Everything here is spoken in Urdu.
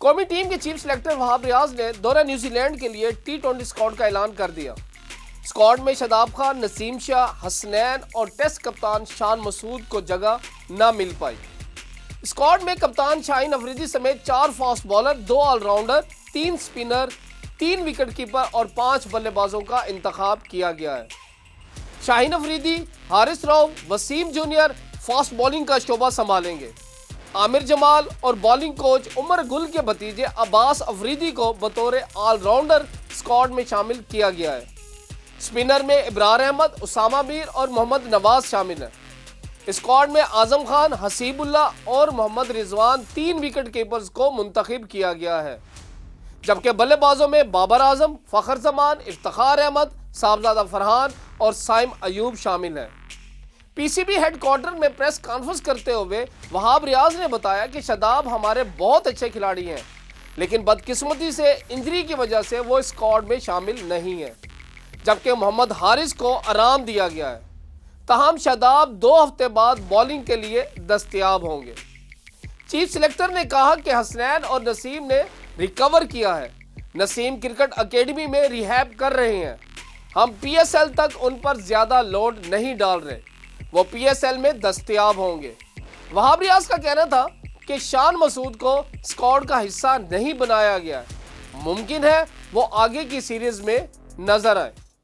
قومی ٹیم کے چیف سلیکٹر وہاب ریاض نے دورہ نیوزی لینڈ کے لیے ٹی20 اسکواڈ کا اعلان کر دیا۔ اسکواڈ میں شاداب خان، نسیم شاہ، حسنین اور ٹیسٹ کپتان شان مسعود کو جگہ نہ مل پائی۔ اسکواڈ میں کپتان شاہین افریدی سمیت 4 fast bowler, 2 all rounder, 3 spinner, 3 wicket keeper اور 5 بلے بازوں کا انتخاب کیا گیا ہے۔ Shaheen Afridi, Haris Rauf, Waseem junior fast bowling کا شعبہ سنبھالیں گے۔ عامر جمال اور بالنگ کوچ عمر گل کے بھتیجے عباس افریدی کو بطور آل راؤنڈر اسکواڈ میں شامل کیا گیا ہے۔ سپنر میں ابرار احمد، اسامہ میر اور محمد نواز شامل ہیں۔ اسکواڈ میں اعظم خان، حسیب اللہ اور محمد رضوان 3 وکٹ کیپرز کو منتخب کیا گیا ہے، جبکہ بلے بازوں میں بابر اعظم، فخر زمان، افتخار احمد، صاحبزادہ فرحان اور سائم ایوب شامل ہیں۔ پی سی بی ہیڈ کوارٹر میں پریس کانفرنس کرتے ہوئے وہاب ریاض نے بتایا کہ شاداب ہمارے بہت اچھے کھلاڑی ہیں، لیکن بدقسمتی سے انجری کی وجہ سے وہ اسکواڈ میں شامل نہیں ہیں، جبکہ محمد حارث کو آرام دیا گیا ہے۔ تاہم شاداب 2 ہفتے بعد بالنگ کے لیے دستیاب ہوں گے۔ چیف سلیکٹر نے کہا کہ حسنین اور نسیم نے ریکور کیا ہے۔ نسیم کرکٹ اکیڈمی میں ریہیب کر رہے ہیں۔ ہم پی ایس ایل تک ان پر زیادہ لوڈ نہیں ڈال رہے، وہ پی ایس ایل میں دستیاب ہوں گے۔ وہاب ریاض کا کہنا تھا کہ شان مسعود کو اسکواڈ کا حصہ نہیں بنایا گیا ہے، ممکن ہے وہ آگے کی سیریز میں نظر آئے۔